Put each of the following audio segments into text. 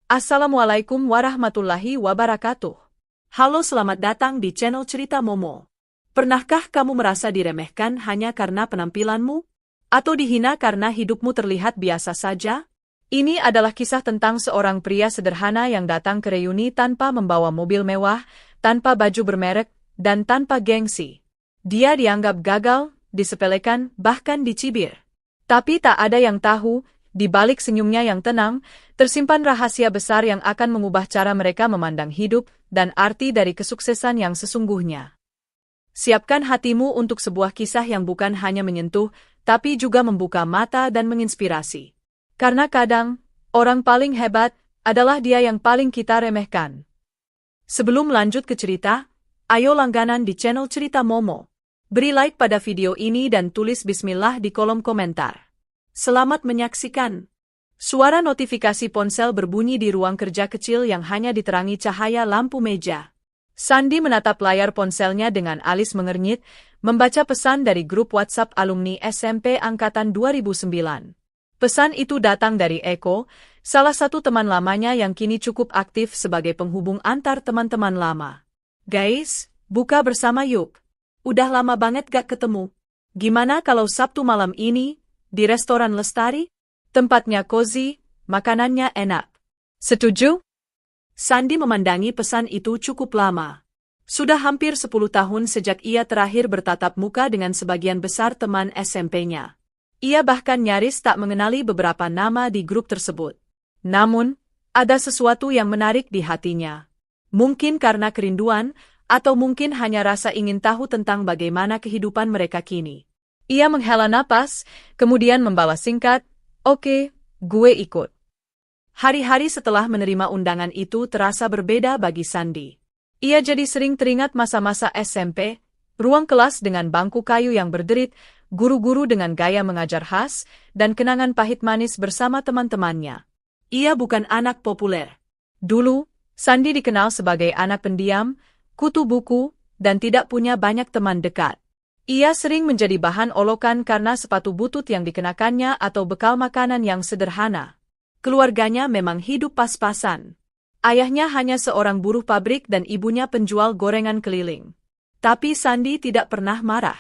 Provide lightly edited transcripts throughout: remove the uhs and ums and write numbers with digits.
Assalamualaikum warahmatullahi wabarakatuh. Halo, selamat datang di channel Cerita Momo. Pernahkah kamu merasa diremehkan hanya karena penampilanmu? Atau dihina karena hidupmu terlihat biasa saja? Ini adalah kisah tentang seorang pria sederhana yang datang ke reuni tanpa membawa mobil mewah, tanpa baju bermerek, dan tanpa gengsi. Dia dianggap gagal, disepelekan, bahkan dicibir. Tapi tak ada yang tahu, di balik senyumnya yang tenang, tersimpan rahasia besar yang akan mengubah cara mereka memandang hidup dan arti dari kesuksesan yang sesungguhnya. Siapkan hatimu untuk sebuah kisah yang bukan hanya menyentuh, tapi juga membuka mata dan menginspirasi. Karena kadang, orang paling hebat adalah dia yang paling kita remehkan. Sebelum lanjut ke cerita, ayo langganan di channel Cerita Momo. Beri like pada video ini dan tulis bismillah di kolom komentar. Selamat menyaksikan. Suara notifikasi ponsel berbunyi di ruang kerja kecil yang hanya diterangi cahaya lampu meja. Sandy menatap layar ponselnya dengan alis mengernyit, membaca pesan dari grup WhatsApp alumni SMP Angkatan 2009. Pesan itu datang dari Eko, salah satu teman lamanya yang kini cukup aktif sebagai penghubung antar teman-teman lama. Guys, buka bersama yuk. Udah lama banget gak ketemu. Gimana kalau Sabtu malam ini? Di restoran Lestari? Tempatnya cozy, makanannya enak. Setuju? Sandy memandangi pesan itu cukup lama. Sudah hampir 10 tahun sejak ia terakhir bertatap muka dengan sebagian besar teman SMP-nya. Ia bahkan nyaris tak mengenali beberapa nama di grup tersebut. Namun, ada sesuatu yang menarik di hatinya. Mungkin karena kerinduan, atau mungkin hanya rasa ingin tahu tentang bagaimana kehidupan mereka kini. Ia menghela napas, kemudian membalas singkat, "Oke, gue ikut." Hari-hari setelah menerima undangan itu terasa berbeda bagi Sandy. Ia jadi sering teringat masa-masa SMP, ruang kelas dengan bangku kayu yang berderit, guru-guru dengan gaya mengajar khas, dan kenangan pahit manis bersama teman-temannya. Ia bukan anak populer. Dulu, Sandy dikenal sebagai anak pendiam, kutu buku, dan tidak punya banyak teman dekat. Ia sering menjadi bahan olokan karena sepatu butut yang dikenakannya atau bekal makanan yang sederhana. Keluarganya memang hidup pas-pasan. Ayahnya hanya seorang buruh pabrik dan ibunya penjual gorengan keliling. Tapi Sandy tidak pernah marah.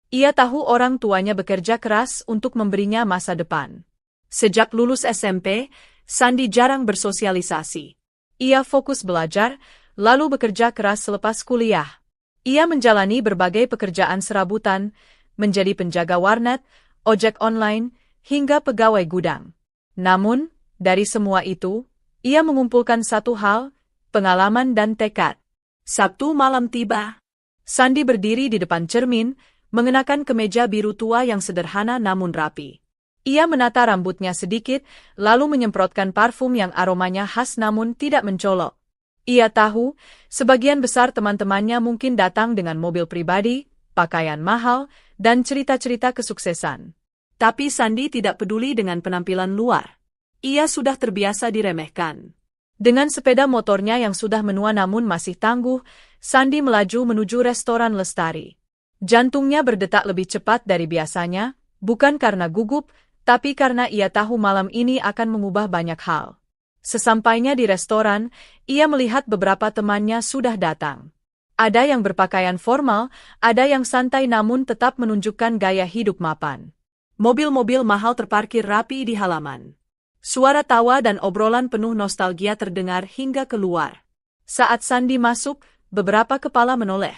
Ia tahu orang tuanya bekerja keras untuk memberinya masa depan. Sejak lulus SMP, Sandy jarang bersosialisasi. Ia fokus belajar, lalu bekerja keras selepas kuliah. Ia menjalani berbagai pekerjaan serabutan, menjadi penjaga warnet, ojek online, hingga pegawai gudang. Namun, dari semua itu, ia mengumpulkan satu hal, pengalaman dan tekad. Sabtu malam tiba. Sandy berdiri di depan cermin, mengenakan kemeja biru tua yang sederhana namun rapi. Ia menata rambutnya sedikit, lalu menyemprotkan parfum yang aromanya khas namun tidak mencolok. Ia tahu, sebagian besar teman-temannya mungkin datang dengan mobil pribadi, pakaian mahal, dan cerita-cerita kesuksesan. Tapi Sandy tidak peduli dengan penampilan luar. Ia sudah terbiasa diremehkan. Dengan sepeda motornya yang sudah menua namun masih tangguh, Sandy melaju menuju restoran Lestari. Jantungnya berdetak lebih cepat dari biasanya, bukan karena gugup, tapi karena ia tahu malam ini akan mengubah banyak hal. Sesampainya di restoran, ia melihat beberapa temannya sudah datang. Ada yang berpakaian formal, ada yang santai namun tetap menunjukkan gaya hidup mapan. Mobil-mobil mahal terparkir rapi di halaman. Suara tawa dan obrolan penuh nostalgia terdengar hingga keluar. Saat Sandy masuk, beberapa kepala menoleh.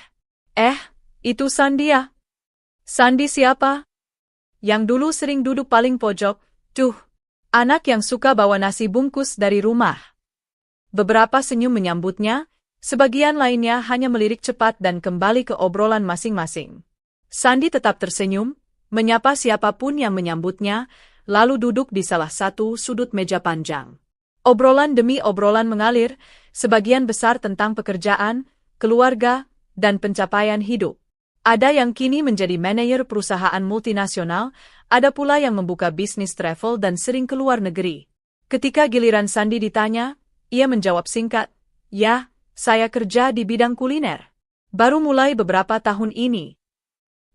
Itu Sandy ya? Sandy siapa? Yang dulu sering duduk paling pojok, tuh. Anak yang suka bawa nasi bungkus dari rumah. Beberapa senyum menyambutnya, sebagian lainnya hanya melirik cepat dan kembali ke obrolan masing-masing. Sandy tetap tersenyum, menyapa siapapun yang menyambutnya, lalu duduk di salah satu sudut meja panjang. Obrolan demi obrolan mengalir, sebagian besar tentang pekerjaan, keluarga, dan pencapaian hidup. Ada yang kini menjadi manajer perusahaan multinasional, ada pula yang membuka bisnis travel dan sering keluar negeri. Ketika giliran Sandy ditanya, ia menjawab singkat, "Ya, saya kerja di bidang kuliner. Baru mulai beberapa tahun ini."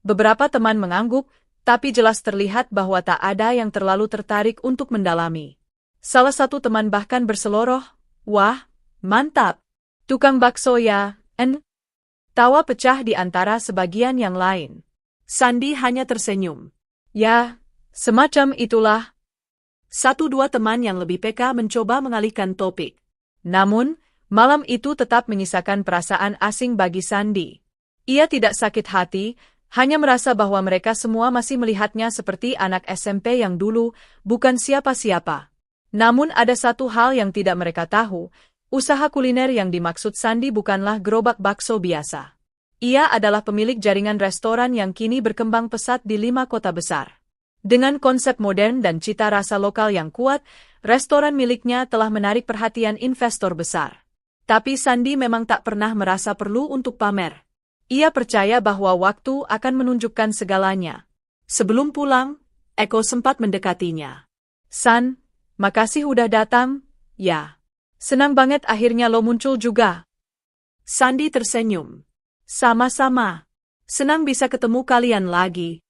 Beberapa teman mengangguk, tapi jelas terlihat bahwa tak ada yang terlalu tertarik untuk mendalami. Salah satu teman bahkan berseloroh, Wah, mantap. Tukang bakso ya, en? Tawa pecah di antara sebagian yang lain. Sandi hanya tersenyum. Ya, semacam itulah. Satu dua teman yang lebih peka mencoba mengalihkan topik. Namun, malam itu tetap menyisakan perasaan asing bagi Sandi. Ia tidak sakit hati, hanya merasa bahwa mereka semua masih melihatnya seperti anak SMP yang dulu, bukan siapa-siapa. Namun ada satu hal yang tidak mereka tahu, usaha kuliner yang dimaksud Sandi bukanlah gerobak bakso biasa. Ia adalah pemilik jaringan restoran yang kini berkembang pesat di 5 kota besar. Dengan konsep modern dan cita rasa lokal yang kuat, restoran miliknya telah menarik perhatian investor besar. Tapi Sandi memang tak pernah merasa perlu untuk pamer. Ia percaya bahwa waktu akan menunjukkan segalanya. Sebelum pulang, Eko sempat mendekatinya. San, makasih udah datang, ya. Senang banget akhirnya lo muncul juga. Sandi tersenyum. Sama-sama. Senang bisa ketemu kalian lagi.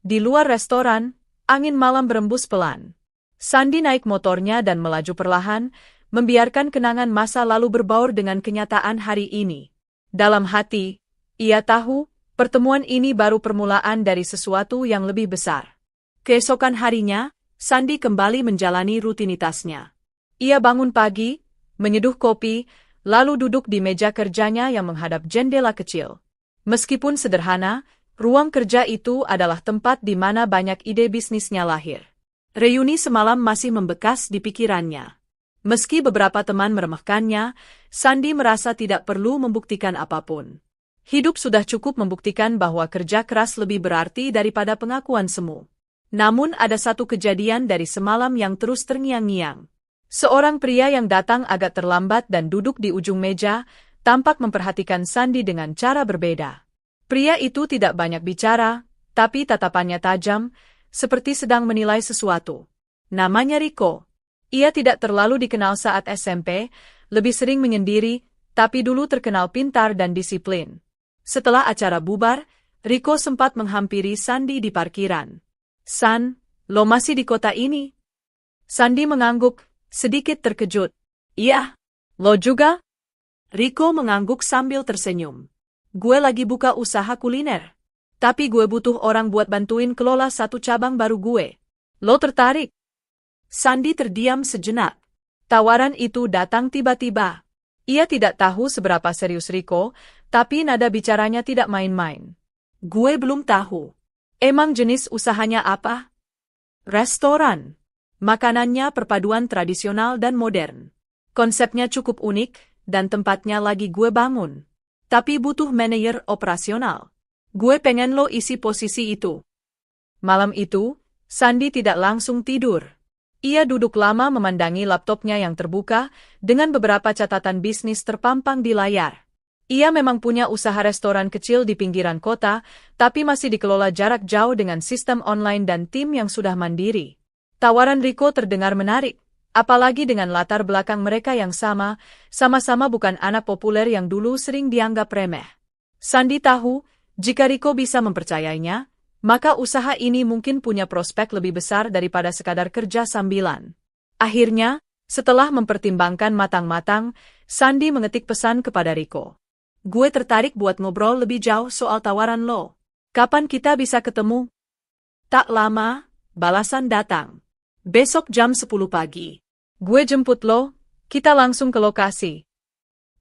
Di luar restoran, angin malam berembus pelan. Sandi naik motornya dan melaju perlahan, membiarkan kenangan masa lalu berbaur dengan kenyataan hari ini. Dalam hati, ia tahu, pertemuan ini baru permulaan dari sesuatu yang lebih besar. Keesokan harinya, Sandi kembali menjalani rutinitasnya. Ia bangun pagi, menyeduh kopi, lalu duduk di meja kerjanya yang menghadap jendela kecil. Meskipun sederhana, ruang kerja itu adalah tempat di mana banyak ide bisnisnya lahir. Reuni semalam masih membekas di pikirannya. Meski beberapa teman meremehkannya, Sandi merasa tidak perlu membuktikan apapun. Hidup sudah cukup membuktikan bahwa kerja keras lebih berarti daripada pengakuan semu. Namun ada satu kejadian dari semalam yang terus terngiang-ngiang. Seorang pria yang datang agak terlambat dan duduk di ujung meja, tampak memperhatikan Sandi dengan cara berbeda. Pria itu tidak banyak bicara, tapi tatapannya tajam, seperti sedang menilai sesuatu. Namanya Riko. Ia tidak terlalu dikenal saat SMP, lebih sering menyendiri, tapi dulu terkenal pintar dan disiplin. Setelah acara bubar, Riko sempat menghampiri Sandi di parkiran. San, lo masih di kota ini? Sandi mengangguk, sedikit terkejut. Iya, lo juga? Riko mengangguk sambil tersenyum. Gue lagi buka usaha kuliner. Tapi gue butuh orang buat bantuin kelola satu cabang baru gue. Lo tertarik? Sandi terdiam sejenak. Tawaran itu datang tiba-tiba. Ia tidak tahu seberapa serius Riko, tapi nada bicaranya tidak main-main. Gue belum tahu. Emang jenis usahanya apa? Restoran. Makanannya perpaduan tradisional dan modern. Konsepnya cukup unik, dan tempatnya lagi gue bangun. Tapi butuh manajer operasional. Gue pengen lo isi posisi itu. Malam itu, Sandi tidak langsung tidur. Ia duduk lama memandangi laptopnya yang terbuka, dengan beberapa catatan bisnis terpampang di layar. Ia memang punya usaha restoran kecil di pinggiran kota, tapi masih dikelola jarak jauh dengan sistem online dan tim yang sudah mandiri. Tawaran Riko terdengar menarik. Apalagi dengan latar belakang mereka yang sama-sama bukan anak populer yang dulu sering dianggap remeh. Sandi tahu, jika Riko bisa mempercayainya, maka usaha ini mungkin punya prospek lebih besar daripada sekadar kerja sambilan. Akhirnya, setelah mempertimbangkan matang-matang, Sandi mengetik pesan kepada Riko. Gue tertarik buat ngobrol lebih jauh soal tawaran lo. Kapan kita bisa ketemu? Tak lama, balasan datang. Besok jam 10 pagi. Gue jemput lo, kita langsung ke lokasi.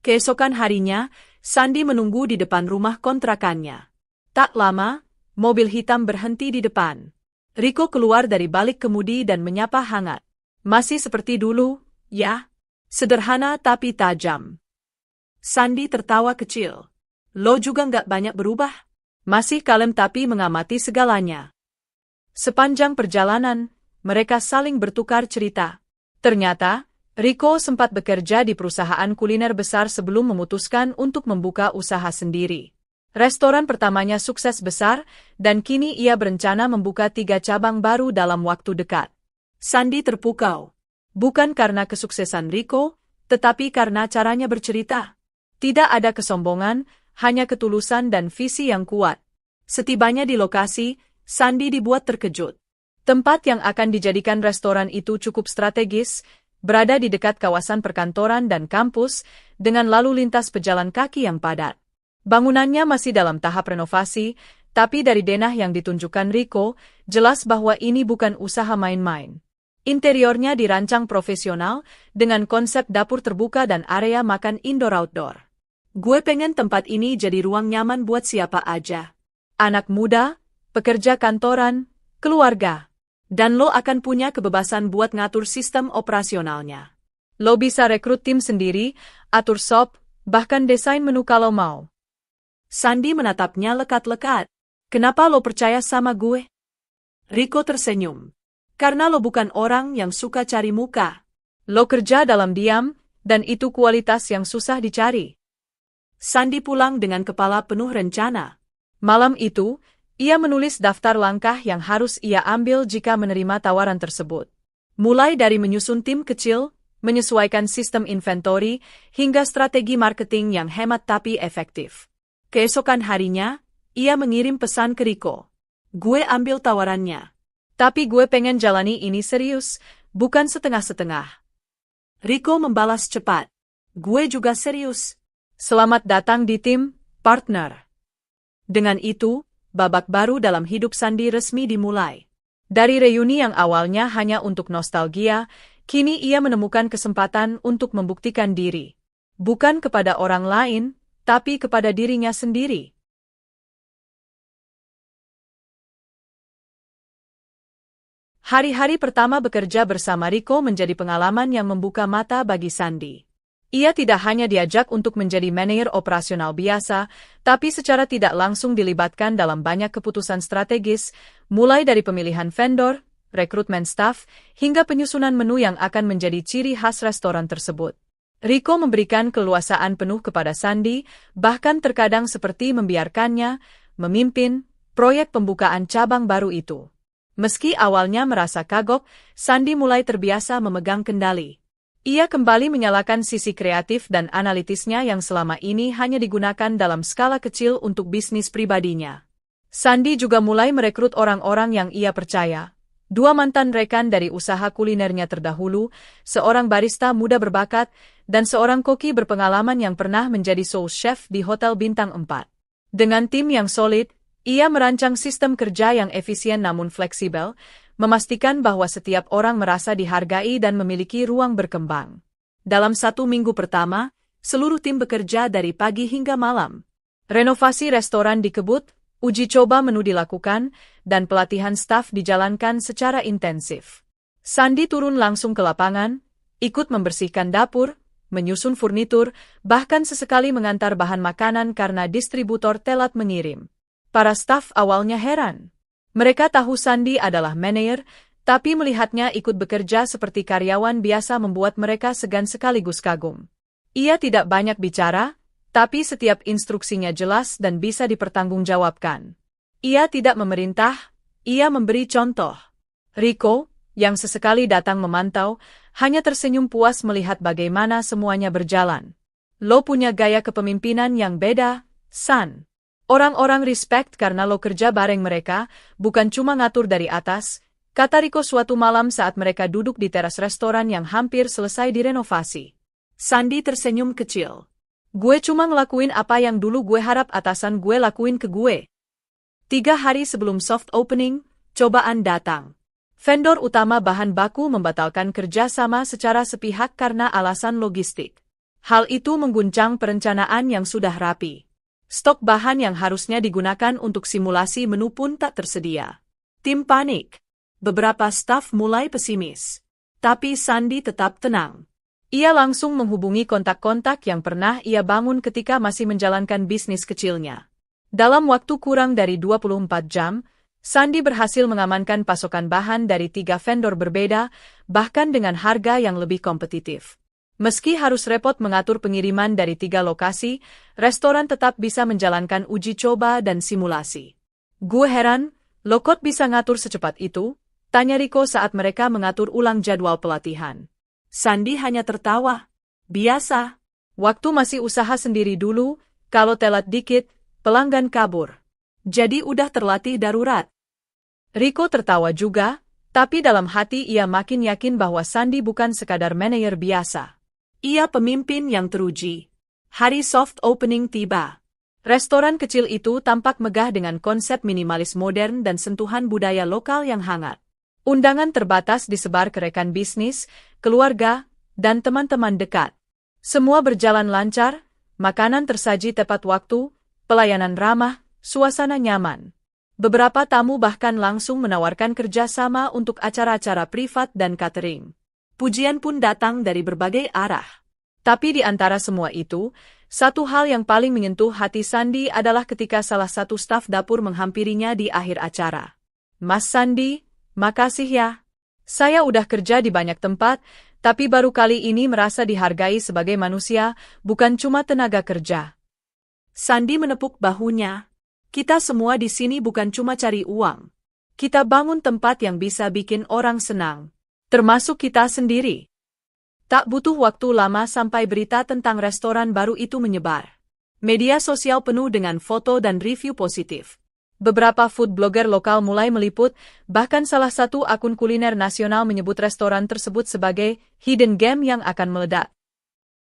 Keesokan harinya, Sandi menunggu di depan rumah kontrakannya. Tak lama, mobil hitam berhenti di depan. Riko keluar dari balik kemudi dan menyapa hangat. Masih seperti dulu, ya? Sederhana tapi tajam. Sandi tertawa kecil. Lo juga nggak banyak berubah. Masih kalem tapi mengamati segalanya. Sepanjang perjalanan, mereka saling bertukar cerita. Ternyata, Riko sempat bekerja di perusahaan kuliner besar sebelum memutuskan untuk membuka usaha sendiri. Restoran pertamanya sukses besar, dan kini ia berencana membuka 3 cabang baru dalam waktu dekat. Sandi terpukau. Bukan karena kesuksesan Riko, tetapi karena caranya bercerita. Tidak ada kesombongan, hanya ketulusan dan visi yang kuat. Setibanya di lokasi, Sandi dibuat terkejut. Tempat yang akan dijadikan restoran itu cukup strategis, berada di dekat kawasan perkantoran dan kampus, dengan lalu lintas pejalan kaki yang padat. Bangunannya masih dalam tahap renovasi, tapi dari denah yang ditunjukkan Rico, jelas bahwa ini bukan usaha main-main. Interiornya dirancang profesional, dengan konsep dapur terbuka dan area makan indoor-outdoor. Gue pengen tempat ini jadi ruang nyaman buat siapa aja. Anak muda, pekerja kantoran, keluarga. Dan lo akan punya kebebasan buat ngatur sistem operasionalnya. Lo bisa rekrut tim sendiri, atur shop, bahkan desain menu kalau mau. Sandy menatapnya lekat-lekat. Kenapa lo percaya sama gue? Rico tersenyum. Karena lo bukan orang yang suka cari muka. Lo kerja dalam diam, dan itu kualitas yang susah dicari. Sandy pulang dengan kepala penuh rencana. Malam itu, ia menulis daftar langkah yang harus ia ambil jika menerima tawaran tersebut. Mulai dari menyusun tim kecil, menyesuaikan sistem inventory, hingga strategi marketing yang hemat tapi efektif. Keesokan harinya, ia mengirim pesan ke Rico. Gue ambil tawarannya. Tapi gue pengen jalani ini serius, bukan setengah-setengah. Rico membalas cepat. Gue juga serius. Selamat datang di tim, partner. Dengan itu, babak baru dalam hidup Sandy resmi dimulai. Dari reuni yang awalnya hanya untuk nostalgia, kini ia menemukan kesempatan untuk membuktikan diri. Bukan kepada orang lain, tapi kepada dirinya sendiri. Hari-hari pertama bekerja bersama Rico menjadi pengalaman yang membuka mata bagi Sandy. Ia tidak hanya diajak untuk menjadi manajer operasional biasa, tapi secara tidak langsung dilibatkan dalam banyak keputusan strategis, mulai dari pemilihan vendor, rekrutmen staf, hingga penyusunan menu yang akan menjadi ciri khas restoran tersebut. Rico memberikan keleluasaan penuh kepada Sandy, bahkan terkadang seperti membiarkannya memimpin proyek pembukaan cabang baru itu. Meski awalnya merasa kagok, Sandy mulai terbiasa memegang kendali. Ia kembali menyalakan sisi kreatif dan analitisnya yang selama ini hanya digunakan dalam skala kecil untuk bisnis pribadinya. Sandy juga mulai merekrut orang-orang yang ia percaya. 2 mantan rekan dari usaha kulinernya terdahulu, seorang barista muda berbakat, dan seorang koki berpengalaman yang pernah menjadi sous chef di Hotel Bintang 4. Dengan tim yang solid, ia merancang sistem kerja yang efisien namun fleksibel, memastikan bahwa setiap orang merasa dihargai dan memiliki ruang berkembang. Dalam 1 minggu pertama, seluruh tim bekerja dari pagi hingga malam. Renovasi restoran dikebut, uji coba menu dilakukan, dan pelatihan staf dijalankan secara intensif. Sandy turun langsung ke lapangan, ikut membersihkan dapur, menyusun furnitur, bahkan sesekali mengantar bahan makanan karena distributor telat mengirim. Para staf awalnya heran. Mereka tahu Sandy adalah manajer, tapi melihatnya ikut bekerja seperti karyawan biasa membuat mereka segan sekaligus kagum. Ia tidak banyak bicara, tapi setiap instruksinya jelas dan bisa dipertanggungjawabkan. Ia tidak memerintah, ia memberi contoh. Rico, yang sesekali datang memantau, hanya tersenyum puas melihat bagaimana semuanya berjalan. Lo punya gaya kepemimpinan yang beda, San. Orang-orang respect karena lo kerja bareng mereka, bukan cuma ngatur dari atas, kata Rico suatu malam saat mereka duduk di teras restoran yang hampir selesai direnovasi. Sandy tersenyum kecil. Gue cuma ngelakuin apa yang dulu gue harap atasan gue lakuin ke gue. 3 hari sebelum soft opening, cobaan datang. Vendor utama bahan baku membatalkan kerjasama secara sepihak karena alasan logistik. Hal itu mengguncang perencanaan yang sudah rapi. Stok bahan yang harusnya digunakan untuk simulasi menu pun tak tersedia. Tim panik. Beberapa staf mulai pesimis. Tapi Sandy tetap tenang. Ia langsung menghubungi kontak-kontak yang pernah ia bangun ketika masih menjalankan bisnis kecilnya. Dalam waktu kurang dari 24 jam, Sandy berhasil mengamankan pasokan bahan dari 3 vendor berbeda, bahkan dengan harga yang lebih kompetitif. Meski harus repot mengatur pengiriman dari 3 lokasi, restoran tetap bisa menjalankan uji coba dan simulasi. Gue heran, lo kok bisa ngatur secepat itu? Tanya Rico saat mereka mengatur ulang jadwal pelatihan. Sandy hanya tertawa. Biasa. Waktu masih usaha sendiri dulu, kalau telat dikit, pelanggan kabur. Jadi udah terlatih darurat. Rico tertawa juga, Tapi dalam hati ia makin yakin bahwa Sandi bukan sekadar manajer biasa. Ia pemimpin yang teruji. Hari soft opening tiba. Restoran kecil itu tampak megah dengan konsep minimalis modern dan sentuhan budaya lokal yang hangat. Undangan terbatas disebar ke rekan bisnis, keluarga, dan teman-teman dekat. Semua berjalan lancar, makanan tersaji tepat waktu, pelayanan ramah, suasana nyaman. Beberapa tamu bahkan langsung menawarkan kerjasama untuk acara-acara privat dan catering. Pujian pun datang dari berbagai arah. Tapi di antara semua itu, satu hal yang paling menyentuh hati Sandi adalah ketika salah satu staf dapur menghampirinya di akhir acara. "Mas Sandi, makasih ya. Saya udah kerja di banyak tempat, tapi baru kali ini merasa dihargai sebagai manusia, bukan cuma tenaga kerja." Sandi menepuk bahunya. "Kita semua di sini bukan cuma cari uang. Kita bangun tempat yang bisa bikin orang senang. Termasuk kita sendiri." Tak butuh waktu lama sampai berita tentang restoran baru itu menyebar. Media sosial penuh dengan foto dan review positif. Beberapa food blogger lokal mulai meliput, bahkan salah satu akun kuliner nasional menyebut restoran tersebut sebagai hidden gem yang akan meledak.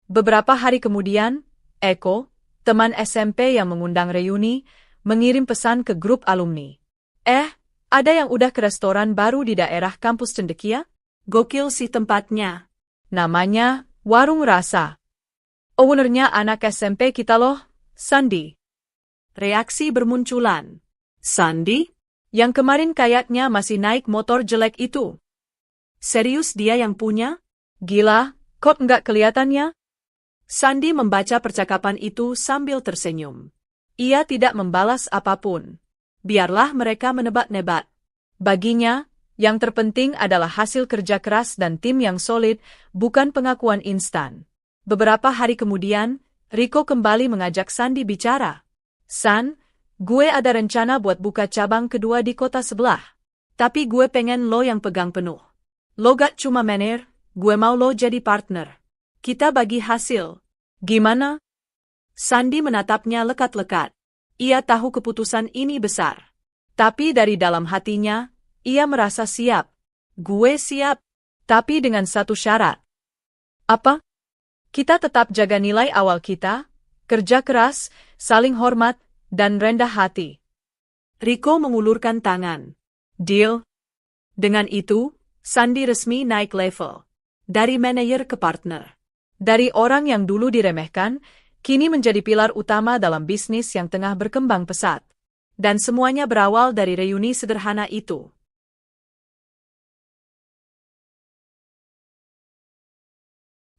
Beberapa hari kemudian, Eko, teman SMP yang mengundang reuni, mengirim pesan ke grup alumni. Ada yang udah ke restoran baru di daerah kampus Cendekia? Gokil sih tempatnya. Namanya Warung Rasa. Ownernya anak SMP kita loh, Sandi." Reaksi bermunculan. "Sandi? Yang kemarin kayaknya masih naik motor jelek itu. Serius dia yang punya? Gila, kok nggak kelihatannya?" Sandi membaca percakapan itu sambil tersenyum. Ia tidak membalas apapun. Biarlah mereka menebak-nebak. Baginya, yang terpenting adalah hasil kerja keras dan tim yang solid, bukan pengakuan instan. Beberapa hari kemudian, Riko kembali mengajak Sandi bicara. "San, gue ada rencana buat buka cabang kedua di kota sebelah. Tapi gue pengen lo yang pegang penuh. Lo gak cuma manajer, gue mau lo jadi partner. Kita bagi hasil. Gimana?" Sandi menatapnya lekat-lekat. Ia tahu keputusan ini besar. Tapi dari dalam hatinya, ia merasa siap. "Gue siap. Tapi dengan satu syarat." "Apa?" "Kita tetap jaga nilai awal kita, kerja keras, saling hormat, dan rendah hati." Riko mengulurkan tangan. "Deal." Dengan itu, Sandi resmi naik level. Dari manajer ke partner. Dari orang yang dulu diremehkan, kini menjadi pilar utama dalam bisnis yang tengah berkembang pesat. Dan semuanya berawal dari reuni sederhana itu.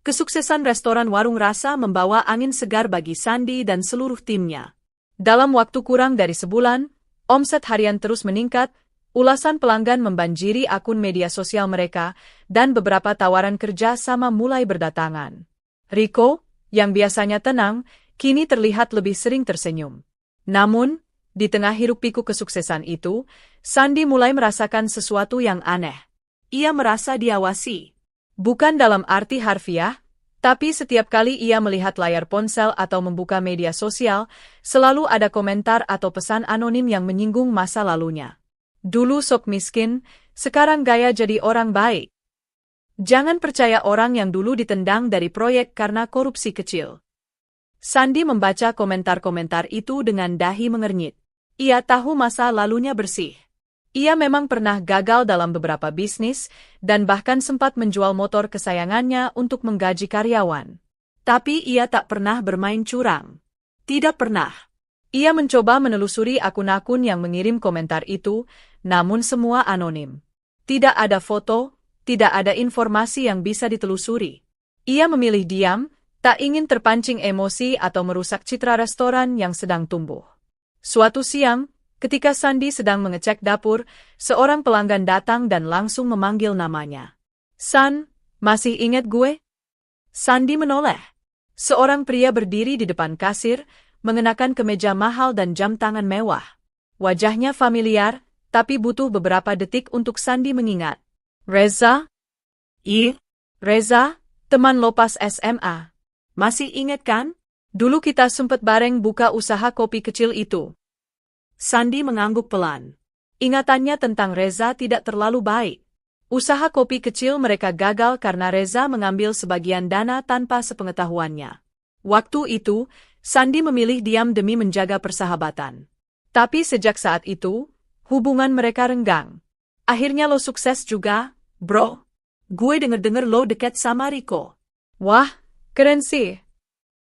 Kesuksesan restoran Warung Rasa membawa angin segar bagi Sandi dan seluruh timnya. Dalam waktu kurang dari sebulan, omset harian terus meningkat, ulasan pelanggan membanjiri akun media sosial mereka, dan beberapa tawaran kerja sama mulai berdatangan. Riko, yang biasanya tenang, kini terlihat lebih sering tersenyum. Namun, di tengah hiruk-pikuk kesuksesan itu, Sandi mulai merasakan sesuatu yang aneh. Ia merasa diawasi. Bukan dalam arti harfiah, tapi setiap kali ia melihat layar ponsel atau membuka media sosial, selalu ada komentar atau pesan anonim yang menyinggung masa lalunya. "Dulu sok miskin, sekarang gaya jadi orang baik." Jangan percaya orang yang dulu ditendang dari proyek karena korupsi kecil. Sandi membaca komentar-komentar itu dengan dahi mengernyit. Ia tahu masa lalunya bersih. Ia memang pernah gagal dalam beberapa bisnis, dan bahkan sempat menjual motor kesayangannya untuk menggaji karyawan. Tapi ia tak pernah bermain curang. Tidak pernah. Ia mencoba menelusuri akun-akun yang mengirim komentar itu, namun semua anonim. Tidak ada foto, tidak ada informasi yang bisa ditelusuri. Ia memilih diam, tak ingin terpancing emosi atau merusak citra restoran yang sedang tumbuh. Suatu siang, ketika Sandi sedang mengecek dapur, seorang pelanggan datang dan langsung memanggil namanya. "San, masih ingat gue?" Sandi menoleh. Seorang pria berdiri di depan kasir, mengenakan kemeja mahal dan jam tangan mewah. Wajahnya familiar, tapi butuh beberapa detik untuk Sandi mengingat. "Reza?" "Reza, teman lo pas SMA. Masih ingat kan? Dulu kita sempet bareng buka usaha kopi kecil itu." Sandi mengangguk pelan. Ingatannya tentang Reza tidak terlalu baik. Usaha kopi kecil mereka gagal karena Reza mengambil sebagian dana tanpa sepengetahuannya. Waktu itu, Sandi memilih diam demi menjaga persahabatan. Tapi sejak saat itu, hubungan mereka renggang. Akhirnya lo sukses juga, bro. Gue denger-denger lo deket sama Riko. Wah, keren sih.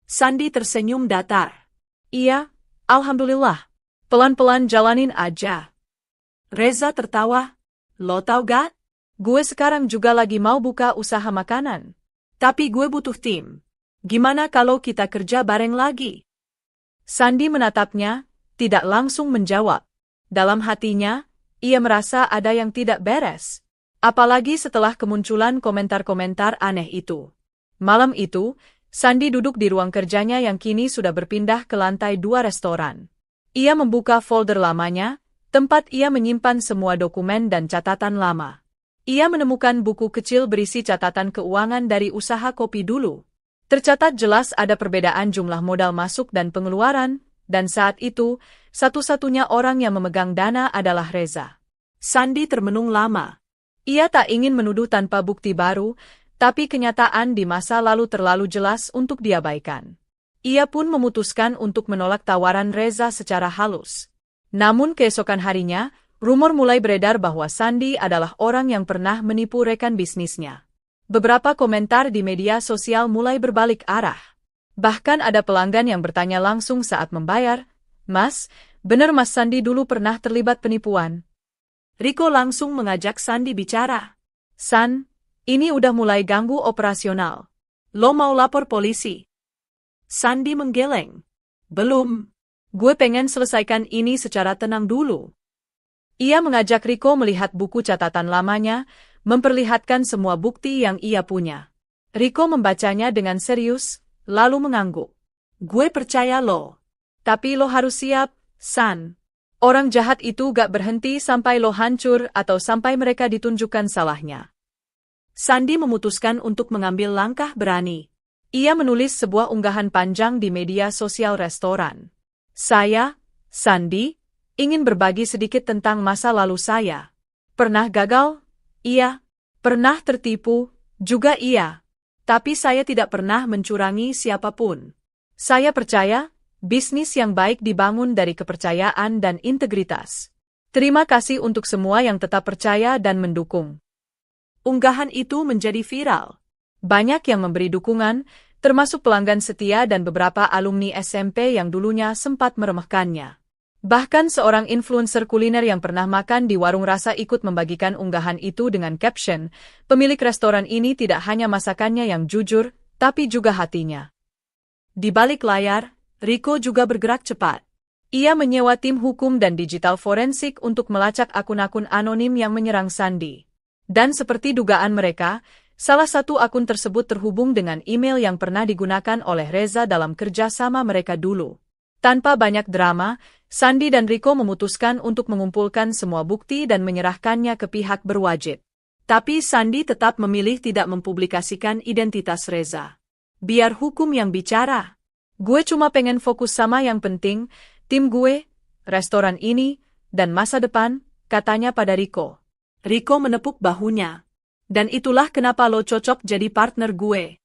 Sandi tersenyum datar. Iya, alhamdulillah. Pelan-pelan jalanin aja. Reza tertawa. Lo tau gak? Gue sekarang juga lagi mau buka usaha makanan. Tapi gue butuh tim. Gimana kalau kita kerja bareng lagi? Sandi menatapnya, tidak langsung menjawab. Dalam hatinya, ia merasa ada yang tidak beres. Apalagi setelah kemunculan komentar-komentar aneh itu. Malam itu, Sandi duduk di ruang kerjanya yang kini sudah berpindah ke lantai 2 restoran. Ia membuka folder lamanya, tempat ia menyimpan semua dokumen dan catatan lama. Ia menemukan buku kecil berisi catatan keuangan dari usaha kopi dulu. Tercatat jelas ada perbedaan jumlah modal masuk dan pengeluaran, dan saat itu, satu-satunya orang yang memegang dana adalah Reza. Sandi termenung lama. Ia tak ingin menuduh tanpa bukti baru, tapi kenyataan di masa lalu terlalu jelas untuk diabaikan. Ia pun memutuskan untuk menolak tawaran Reza secara halus. Namun keesokan harinya, rumor mulai beredar bahwa Sandi adalah orang yang pernah menipu rekan bisnisnya. Beberapa komentar di media sosial mulai berbalik arah. Bahkan ada pelanggan yang bertanya langsung saat membayar, "Mas, bener Mas Sandi dulu pernah terlibat penipuan?" Riko langsung mengajak Sandi bicara. "San, ini udah mulai ganggu operasional. Lo mau lapor polisi?" Sandi menggeleng. "Belum. Gue pengen selesaikan ini secara tenang dulu." Ia mengajak Riko melihat buku catatan lamanya, memperlihatkan semua bukti yang ia punya. Riko membacanya dengan serius, lalu mengangguk. "Gue percaya lo. Tapi lo harus siap, San. Orang jahat itu gak berhenti sampai lo hancur atau sampai mereka ditunjukkan salahnya." Sandi memutuskan untuk mengambil langkah berani. Ia menulis sebuah unggahan panjang di media sosial restoran. "Saya, Sandi, ingin berbagi sedikit tentang masa lalu saya. Pernah gagal? Iya. Pernah tertipu? Juga iya. Tapi saya tidak pernah mencurangi siapapun. Saya percaya, bisnis yang baik dibangun dari kepercayaan dan integritas. Terima kasih untuk semua yang tetap percaya dan mendukung." Unggahan itu menjadi viral. Banyak yang memberi dukungan, termasuk pelanggan setia dan beberapa alumni SMP yang dulunya sempat meremehkannya. Bahkan seorang influencer kuliner yang pernah makan di warung rasa ikut membagikan unggahan itu dengan caption, "Pemilik restoran ini tidak hanya masakannya yang jujur, tapi juga hatinya." Di balik layar, Riko juga bergerak cepat. Ia menyewa tim hukum dan digital forensik untuk melacak akun-akun anonim yang menyerang Sandi. Dan seperti dugaan mereka, salah satu akun tersebut terhubung dengan email yang pernah digunakan oleh Reza dalam kerja sama mereka dulu. Tanpa banyak drama, Sandi dan Riko memutuskan untuk mengumpulkan semua bukti dan menyerahkannya ke pihak berwajib. Tapi Sandi tetap memilih tidak mempublikasikan identitas Reza. "Biar hukum yang bicara. Gue cuma pengen fokus sama yang penting, tim gue, restoran ini, dan masa depan," katanya pada Riko. Riko menepuk bahunya. "Dan itulah kenapa lo cocok jadi partner gue."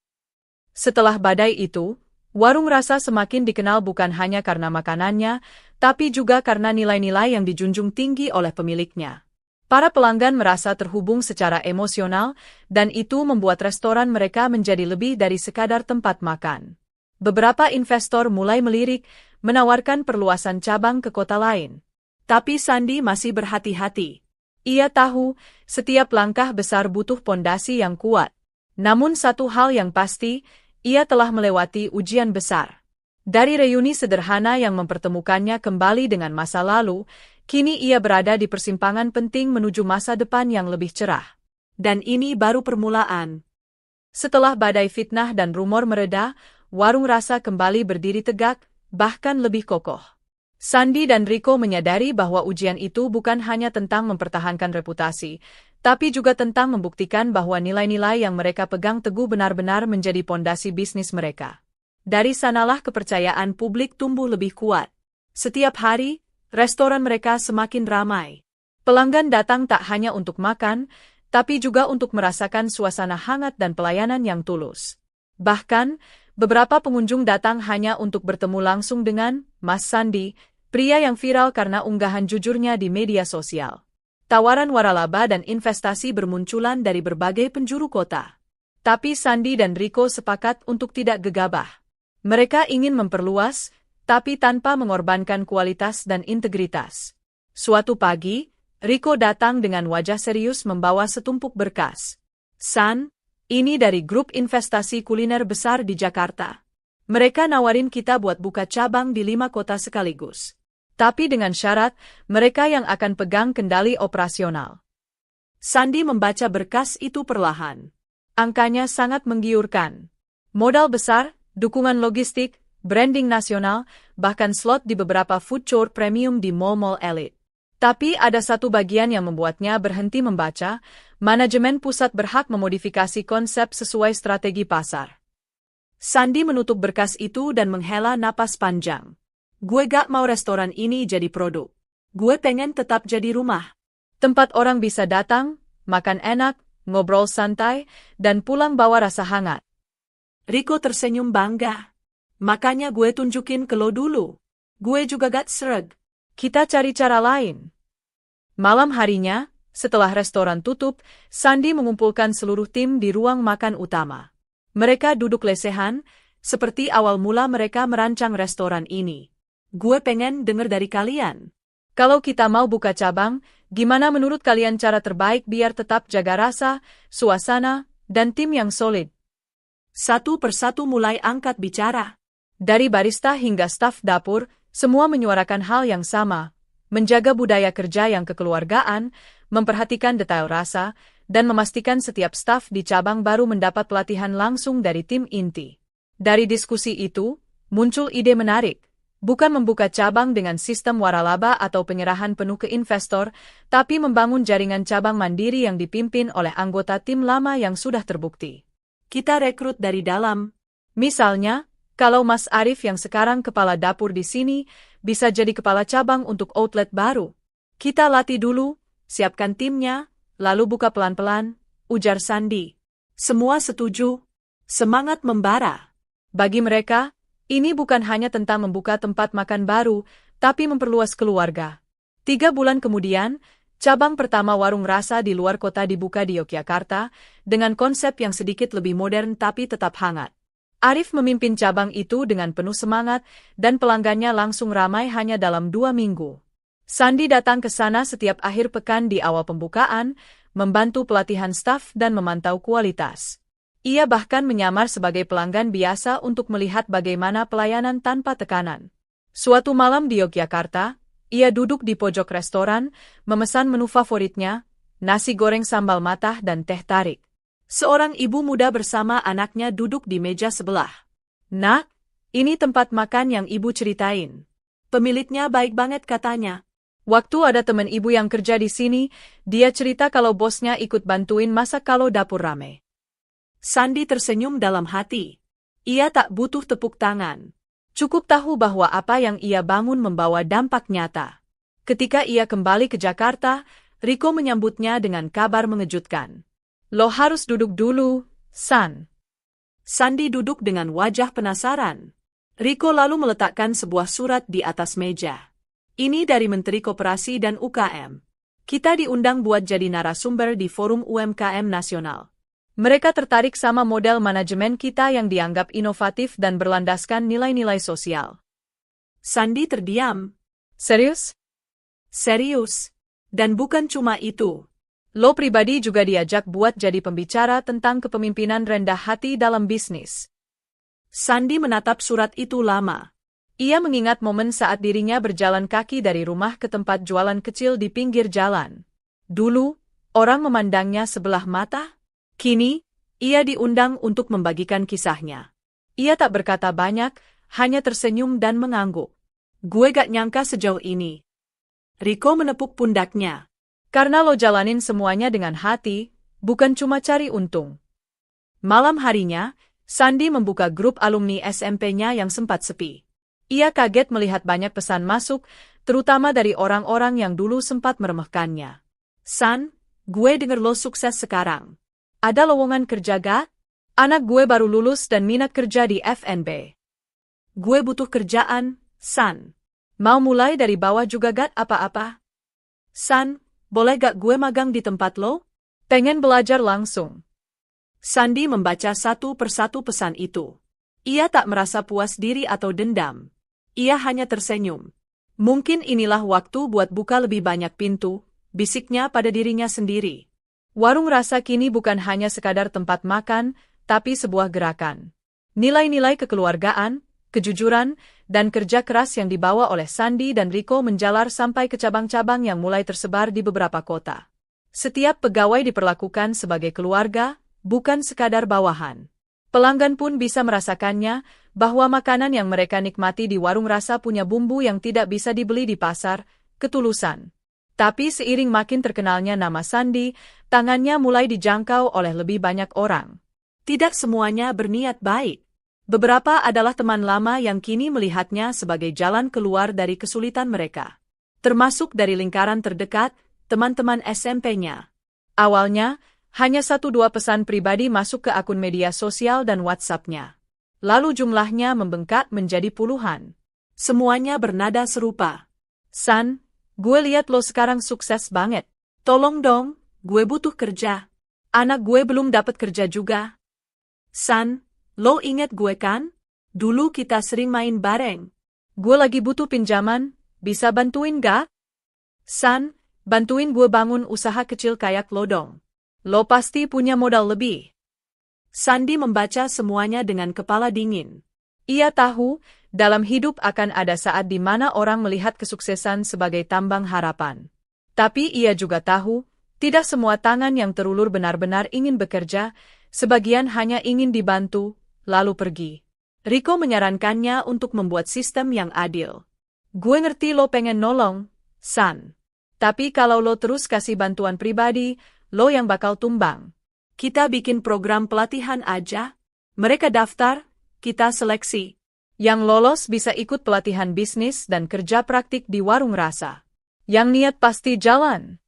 Setelah badai itu, warung rasa semakin dikenal bukan hanya karena makanannya, tapi juga karena nilai-nilai yang dijunjung tinggi oleh pemiliknya. Para pelanggan merasa terhubung secara emosional, dan itu membuat restoran mereka menjadi lebih dari sekadar tempat makan. Beberapa investor mulai melirik, menawarkan perluasan cabang ke kota lain. Tapi Sandi masih berhati-hati. Ia tahu, setiap langkah besar butuh pondasi yang kuat. Namun satu hal yang pasti, ia telah melewati ujian besar. Dari reuni sederhana yang mempertemukannya kembali dengan masa lalu, kini ia berada di persimpangan penting menuju masa depan yang lebih cerah. Dan ini baru permulaan. Setelah badai fitnah dan rumor mereda, warung rasa kembali berdiri tegak, bahkan lebih kokoh. Sandi dan Riko menyadari bahwa ujian itu bukan hanya tentang mempertahankan reputasi, tapi juga tentang membuktikan bahwa nilai-nilai yang mereka pegang teguh benar-benar menjadi pondasi bisnis mereka. Dari sanalah kepercayaan publik tumbuh lebih kuat. Setiap hari, restoran mereka semakin ramai. Pelanggan datang tak hanya untuk makan, tapi juga untuk merasakan suasana hangat dan pelayanan yang tulus. Bahkan, beberapa pengunjung datang hanya untuk bertemu langsung dengan Mas Sandi, pria yang viral karena unggahan jujurnya di media sosial. Tawaran waralaba dan investasi bermunculan dari berbagai penjuru kota. Tapi Sandi dan Rico sepakat untuk tidak gegabah. Mereka ingin memperluas, tapi tanpa mengorbankan kualitas dan integritas. Suatu pagi, Rico datang dengan wajah serius membawa setumpuk berkas. "San, ini dari grup investasi kuliner besar di Jakarta. Mereka nawarin kita buat buka cabang di 5 kota sekaligus. Tapi dengan syarat, mereka yang akan pegang kendali operasional." Sandi membaca berkas itu perlahan. Angkanya sangat menggiurkan. Modal besar, dukungan logistik, branding nasional, bahkan slot di beberapa food court premium di mall-mall elit. Tapi ada satu bagian yang membuatnya berhenti membaca, manajemen pusat berhak memodifikasi konsep sesuai strategi pasar. Sandi menutup berkas itu dan menghela napas panjang. "Gue gak mau restoran ini jadi produk. Gue pengen tetap jadi rumah. Tempat orang bisa datang, makan enak, ngobrol santai, dan pulang bawa rasa hangat." Rico tersenyum bangga. "Makanya gue tunjukin ke lo dulu. Gue juga gak sreg. Kita cari cara lain." Malam harinya, setelah restoran tutup, Sandi mengumpulkan seluruh tim di ruang makan utama. Mereka duduk lesehan, seperti awal mula mereka merancang restoran ini. "Gue pengen denger dari kalian. Kalau kita mau buka cabang, gimana menurut kalian cara terbaik biar tetap jaga rasa, suasana, dan tim yang solid?" Satu persatu mulai angkat bicara. Dari barista hingga staf dapur, semua menyuarakan hal yang sama. Menjaga budaya kerja yang kekeluargaan, memperhatikan detail rasa, dan memastikan setiap staf di cabang baru mendapat pelatihan langsung dari tim inti. Dari diskusi itu, muncul ide menarik. Bukan membuka cabang dengan sistem waralaba atau penyerahan penuh ke investor, tapi membangun jaringan cabang mandiri yang dipimpin oleh anggota tim lama yang sudah terbukti. Kita rekrut dari dalam. Misalnya, kalau Mas Arif yang sekarang kepala dapur di sini, bisa jadi kepala cabang untuk outlet baru. Kita latih dulu, siapkan timnya, lalu buka pelan-pelan, ujar Sandi. Semua setuju. Semangat membara. Bagi mereka, ini bukan hanya tentang membuka tempat makan baru, tapi memperluas keluarga. 3 bulan kemudian, cabang pertama warung rasa di luar kota dibuka di Yogyakarta, dengan konsep yang sedikit lebih modern tapi tetap hangat. Arif memimpin cabang itu dengan penuh semangat, dan pelanggannya langsung ramai hanya dalam 2 minggu. Sandi datang ke sana setiap akhir pekan di awal pembukaan, membantu pelatihan staf dan memantau kualitas. Ia bahkan menyamar sebagai pelanggan biasa untuk melihat bagaimana pelayanan tanpa tekanan. Suatu malam di Yogyakarta, ia duduk di pojok restoran, memesan menu favoritnya, nasi goreng sambal matah dan teh tarik. Seorang ibu muda bersama anaknya duduk di meja sebelah. "Nak, ini tempat makan yang ibu ceritain. Pemiliknya baik banget katanya. Waktu ada teman ibu yang kerja di sini, dia cerita kalau bosnya ikut bantuin masak kalau dapur rame." Sandi tersenyum dalam hati. Ia tak butuh tepuk tangan. Cukup tahu bahwa apa yang ia bangun membawa dampak nyata. Ketika ia kembali ke Jakarta, Rico menyambutnya dengan kabar mengejutkan. "Lo harus duduk dulu, San." Sandi duduk dengan wajah penasaran. Rico lalu meletakkan sebuah surat di atas meja. "Ini dari Menteri Koperasi dan UKM. Kita diundang buat jadi narasumber di Forum UMKM Nasional. Mereka tertarik sama model manajemen kita yang dianggap inovatif dan berlandaskan nilai-nilai sosial." Sandi terdiam. "Serius?" "Serius. Dan bukan cuma itu. Lo pribadi juga diajak buat jadi pembicara tentang kepemimpinan rendah hati dalam bisnis." Sandi menatap surat itu lama. Ia mengingat momen saat dirinya berjalan kaki dari rumah ke tempat jualan kecil di pinggir jalan. Dulu, orang memandangnya sebelah mata. Kini, ia diundang untuk membagikan kisahnya. Ia tak berkata banyak, hanya tersenyum dan mengangguk. "Gue gak nyangka sejauh ini." Rico menepuk pundaknya. "Karena lo jalanin semuanya dengan hati, bukan cuma cari untung." Malam harinya, Sandi membuka grup alumni SMP-nya yang sempat sepi. Ia kaget melihat banyak pesan masuk, terutama dari orang-orang yang dulu sempat meremehkannya. "San, Gue denger lo sukses sekarang. Ada lowongan kerja gak? Anak gue baru lulus dan minat kerja di FNB. Gue butuh kerjaan, San. Mau mulai dari bawah juga gak apa-apa? San, boleh gak gue magang di tempat lo? Pengen belajar langsung. Sandy membaca satu persatu pesan itu. Ia tak merasa puas diri atau dendam. Ia hanya tersenyum. Mungkin inilah waktu buat buka lebih banyak pintu, bisiknya pada dirinya sendiri. Warung rasa kini bukan hanya sekadar tempat makan, tapi sebuah gerakan. Nilai-nilai kekeluargaan, kejujuran, dan kerja keras yang dibawa oleh Sandy dan Rico menjalar sampai ke cabang-cabang yang mulai tersebar di beberapa kota. Setiap pegawai diperlakukan sebagai keluarga, bukan sekadar bawahan. Pelanggan pun bisa merasakannya, bahwa makanan yang mereka nikmati di warung rasa punya bumbu yang tidak bisa dibeli di pasar, ketulusan. Tapi seiring makin terkenalnya nama Sandy, tangannya mulai dijangkau oleh lebih banyak orang. Tidak semuanya berniat baik. Beberapa adalah teman lama yang kini melihatnya sebagai jalan keluar dari kesulitan mereka. Termasuk dari lingkaran terdekat, teman-teman SMP-nya. Awalnya, hanya 1-2 pesan pribadi masuk ke akun media sosial dan WhatsApp-nya. Lalu jumlahnya membengkak menjadi puluhan. Semuanya bernada serupa. San, gue lihat lo sekarang sukses banget. Tolong dong, gue butuh kerja. Anak gue belum dapat kerja juga. San, lo inget gue kan? Dulu kita sering main bareng. Gue lagi butuh pinjaman, bisa bantuin gak? San, bantuin gue bangun usaha kecil kayak lo dong. Lo pasti punya modal lebih. Sandy membaca semuanya dengan kepala dingin. Ia tahu, dalam hidup akan ada saat di mana orang melihat kesuksesan sebagai tambang harapan. Tapi ia juga tahu, tidak semua tangan yang terulur benar-benar ingin bekerja, sebagian hanya ingin dibantu, lalu pergi. Rico menyarankannya untuk membuat sistem yang adil. Gue ngerti lo pengen nolong, San. Tapi kalau lo terus kasih bantuan pribadi, lo yang bakal tumbang. Kita bikin program pelatihan aja. Mereka daftar, kita seleksi. Yang lolos bisa ikut pelatihan bisnis dan kerja praktik di warung rasa. Yang niat pasti jalan.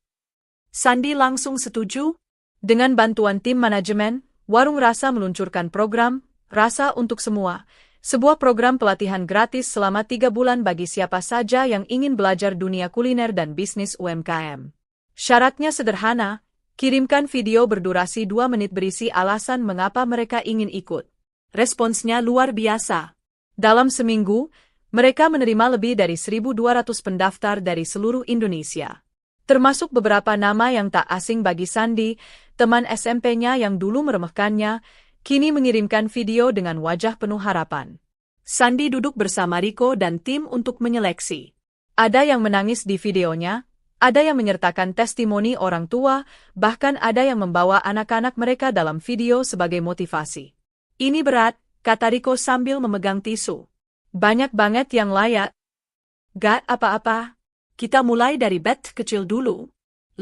Sandy langsung setuju. Dengan bantuan tim manajemen, warung rasa meluncurkan program Rasa untuk Semua, sebuah program pelatihan gratis selama 3 bulan bagi siapa saja yang ingin belajar dunia kuliner dan bisnis UMKM. Syaratnya sederhana, kirimkan video berdurasi 2 menit berisi alasan mengapa mereka ingin ikut. Responsnya luar biasa. Dalam seminggu, mereka menerima lebih dari 1.200 pendaftar dari seluruh Indonesia. Termasuk beberapa nama yang tak asing bagi Sandy, teman SMP-nya yang dulu meremehkannya, kini mengirimkan video dengan wajah penuh harapan. Sandy duduk bersama Rico dan tim untuk menyeleksi. Ada yang menangis di videonya, ada yang menyertakan testimoni orang tua, bahkan ada yang membawa anak-anak mereka dalam video sebagai motivasi. Ini berat, kata Rico sambil memegang tisu. Banyak banget yang layak. Gak apa-apa. Kita mulai dari batch kecil dulu.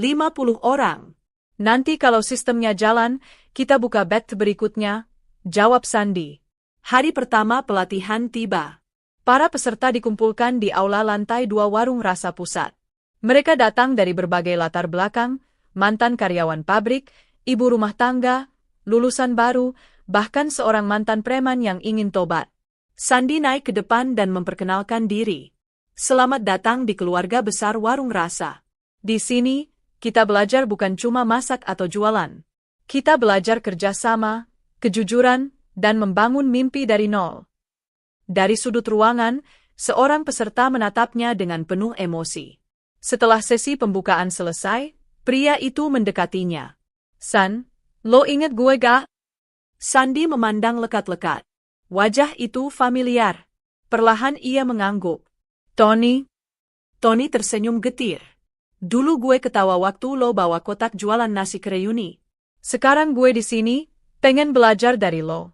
50 orang. Nanti kalau sistemnya jalan, kita buka batch berikutnya, jawab Sandy. Hari pertama pelatihan tiba. Para peserta dikumpulkan di aula lantai 2 warung rasa pusat. Mereka datang dari berbagai latar belakang, mantan karyawan pabrik, ibu rumah tangga, lulusan baru, bahkan seorang mantan preman yang ingin tobat. Sandy naik ke depan dan memperkenalkan diri. Selamat datang di keluarga besar warung rasa. Di sini, kita belajar bukan cuma masak atau jualan. Kita belajar kerjasama, kejujuran, dan membangun mimpi dari nol. Dari sudut ruangan, seorang peserta menatapnya dengan penuh emosi. Setelah sesi pembukaan selesai, pria itu mendekatinya. San, lo inget gue gak? Sandy memandang lekat-lekat. Wajah itu familiar. Perlahan ia mengangguk. Tony? Tony tersenyum getir. Dulu gue ketawa waktu lo bawa kotak jualan nasi ke reuni. Sekarang gue di sini, pengen belajar dari lo.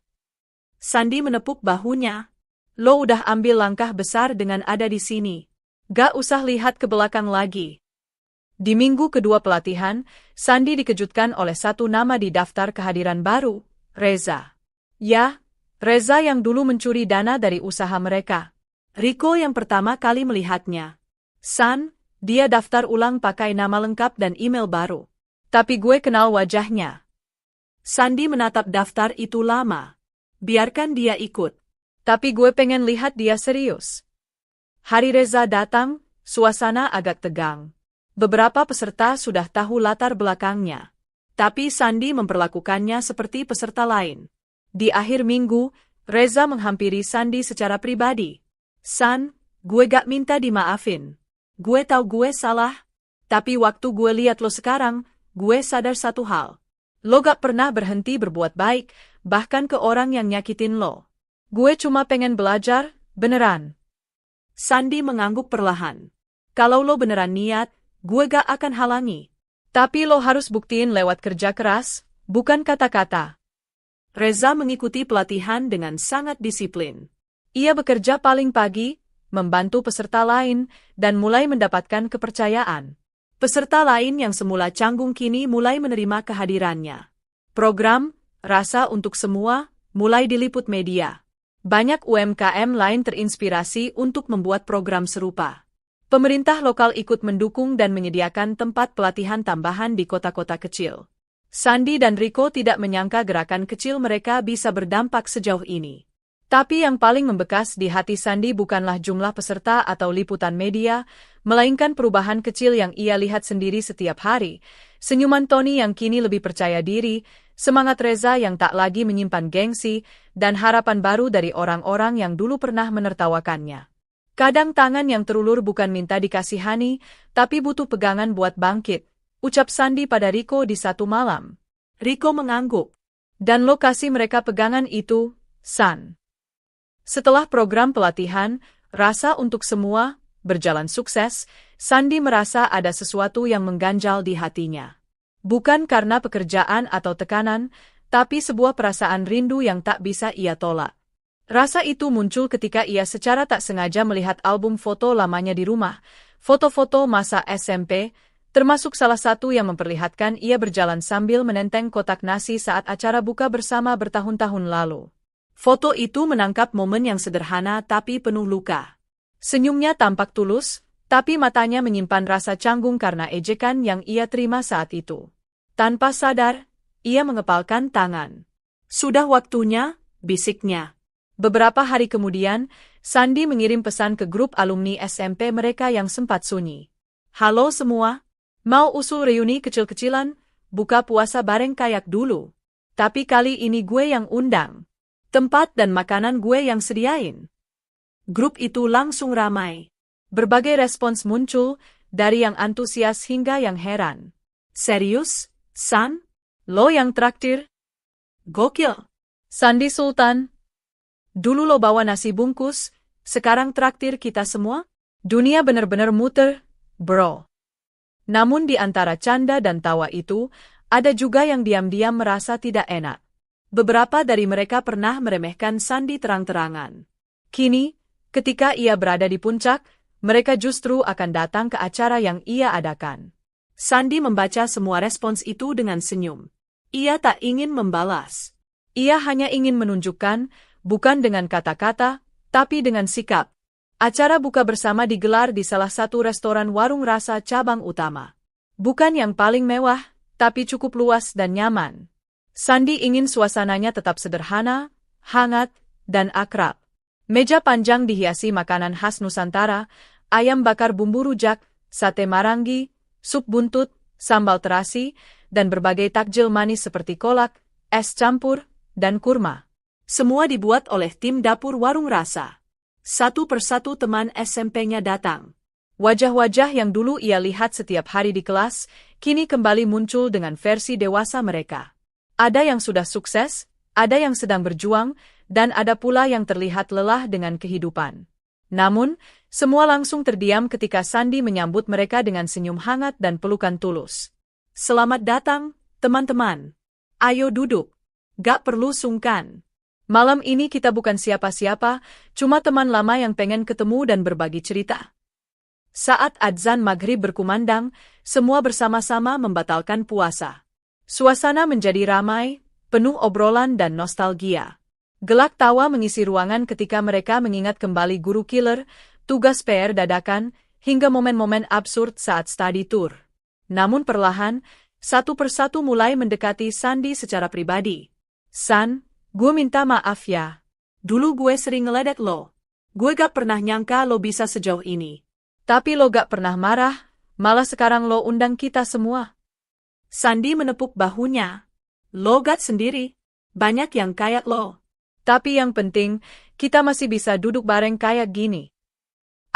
Sandy menepuk bahunya. Lo udah ambil langkah besar dengan ada di sini. Gak usah lihat ke belakang lagi. Di minggu kedua pelatihan, Sandy dikejutkan oleh satu nama di daftar kehadiran baru, Reza. Ya, Reza yang dulu mencuri dana dari usaha mereka. Rico yang pertama kali melihatnya. San, dia daftar ulang pakai nama lengkap dan email baru. Tapi gue kenal wajahnya. Sandi menatap daftar itu lama. Biarkan dia ikut. Tapi gue pengen lihat dia serius. Hari Reza datang, suasana agak tegang. Beberapa peserta sudah tahu latar belakangnya. Tapi Sandi memperlakukannya seperti peserta lain. Di akhir minggu, Reza menghampiri Sandi secara pribadi. San, gue gak minta dimaafin. Gue tahu gue salah. Tapi waktu gue lihat lo sekarang, gue sadar satu hal. Lo gak pernah berhenti berbuat baik, bahkan ke orang yang nyakitin lo. Gue cuma pengen belajar, beneran. Sandi mengangguk perlahan. Kalau lo beneran niat, gue gak akan halangi. Tapi lo harus buktiin lewat kerja keras, bukan kata-kata. Reza mengikuti pelatihan dengan sangat disiplin. Ia bekerja paling pagi, membantu peserta lain, dan mulai mendapatkan kepercayaan. Peserta lain yang semula canggung kini mulai menerima kehadirannya. Program, Rasa untuk Semua, mulai diliput media. Banyak UMKM lain terinspirasi untuk membuat program serupa. Pemerintah lokal ikut mendukung dan menyediakan tempat pelatihan tambahan di kota-kota kecil. Sandi dan Riko tidak menyangka gerakan kecil mereka bisa berdampak sejauh ini. Tapi yang paling membekas di hati Sandi bukanlah jumlah peserta atau liputan media, melainkan perubahan kecil yang ia lihat sendiri setiap hari, senyuman Tony yang kini lebih percaya diri, semangat Reza yang tak lagi menyimpan gengsi, dan harapan baru dari orang-orang yang dulu pernah menertawakannya. Kadang tangan yang terulur bukan minta dikasihani, tapi butuh pegangan buat bangkit, ucap Sandi pada Riko di satu malam. Riko mengangguk. Dan lo kasih mereka pegangan itu, San. Setelah program pelatihan, Rasa untuk Semua, berjalan sukses, Sandi merasa ada sesuatu yang mengganjal di hatinya. Bukan karena pekerjaan atau tekanan, tapi sebuah perasaan rindu yang tak bisa ia tolak. Rasa itu muncul ketika ia secara tak sengaja melihat album foto lamanya di rumah, foto-foto masa SMP, termasuk salah satu yang memperlihatkan ia berjalan sambil menenteng kotak nasi saat acara buka bersama bertahun-tahun lalu. Foto itu menangkap momen yang sederhana tapi penuh luka. Senyumnya tampak tulus, tapi matanya menyimpan rasa canggung karena ejekan yang ia terima saat itu. Tanpa sadar, ia mengepalkan tangan. Sudah waktunya, bisiknya. Beberapa hari kemudian, Sandi mengirim pesan ke grup alumni SMP mereka yang sempat sunyi. Halo semua, mau usul reuni kecil-kecilan, buka puasa bareng kayak dulu. Tapi kali ini gue yang undang. Tempat dan makanan gue yang sediain. Grup itu langsung ramai. Berbagai respons muncul, dari yang antusias hingga yang heran. Serius, San? Lo yang traktir? Gokil. Sandi Sultan. Dulu lo bawa nasi bungkus, sekarang traktir kita semua? Dunia bener-bener muter, bro. Namun di antara canda dan tawa itu, ada juga yang diam-diam merasa tidak enak. Beberapa dari mereka pernah meremehkan Sandi terang-terangan. Kini, ketika ia berada di puncak, mereka justru akan datang ke acara yang ia adakan. Sandi membaca semua respons itu dengan senyum. Ia tak ingin membalas. Ia hanya ingin menunjukkan, bukan dengan kata-kata, tapi dengan sikap. Acara buka bersama digelar di salah satu restoran warung rasa cabang utama. Bukan yang paling mewah, tapi cukup luas dan nyaman. Sandi ingin suasananya tetap sederhana, hangat, dan akrab. Meja panjang dihiasi makanan khas Nusantara, ayam bakar bumbu rujak, sate marangi, sup buntut, sambal terasi, dan berbagai takjil manis seperti kolak, es campur, dan kurma. Semua dibuat oleh tim dapur warung rasa. Satu persatu teman SMP-nya datang. Wajah-wajah yang dulu ia lihat setiap hari di kelas, kini kembali muncul dengan versi dewasa mereka. Ada yang sudah sukses, ada yang sedang berjuang, dan ada pula yang terlihat lelah dengan kehidupan. Namun, semua langsung terdiam ketika Sandi menyambut mereka dengan senyum hangat dan pelukan tulus. Selamat datang, teman-teman. Ayo duduk. Gak perlu sungkan. Malam ini kita bukan siapa-siapa, cuma teman lama yang pengen ketemu dan berbagi cerita. Saat adzan maghrib berkumandang, semua bersama-sama membatalkan puasa. Suasana menjadi ramai, penuh obrolan dan nostalgia. Gelak tawa mengisi ruangan ketika mereka mengingat kembali guru killer, tugas PR dadakan, hingga momen-momen absurd saat study tour. Namun perlahan, Satu persatu mulai mendekati Sandy secara pribadi. San, gue minta maaf ya. Dulu gue sering ngeledek lo. Gue gak pernah nyangka lo bisa sejauh ini. Tapi lo gak pernah marah, malah sekarang lo undang kita semua. Sandy menepuk bahunya. Lo gak sendiri. Banyak yang kayak lo. Tapi yang penting, kita masih bisa duduk bareng kayak gini.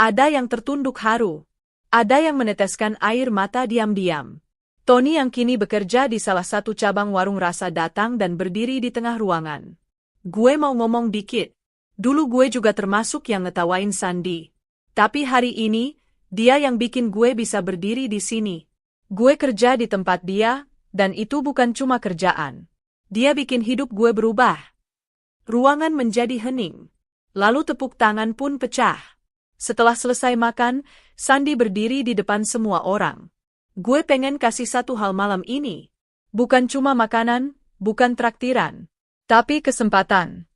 Ada yang tertunduk haru. Ada yang meneteskan air mata diam-diam. Tony yang kini bekerja di salah satu cabang warung rasa datang dan berdiri di tengah ruangan. Gue mau ngomong dikit. Dulu gue juga termasuk yang ngetawain Sandy. Tapi hari ini, dia yang bikin gue bisa berdiri di sini. Gue kerja di tempat dia, dan itu bukan cuma kerjaan. Dia bikin hidup gue berubah. Ruangan menjadi hening. Lalu tepuk tangan pun pecah. Setelah selesai makan, Sandy berdiri di depan semua orang. Gue pengen kasih satu hal malam ini. Bukan cuma makanan, bukan traktiran, tapi kesempatan.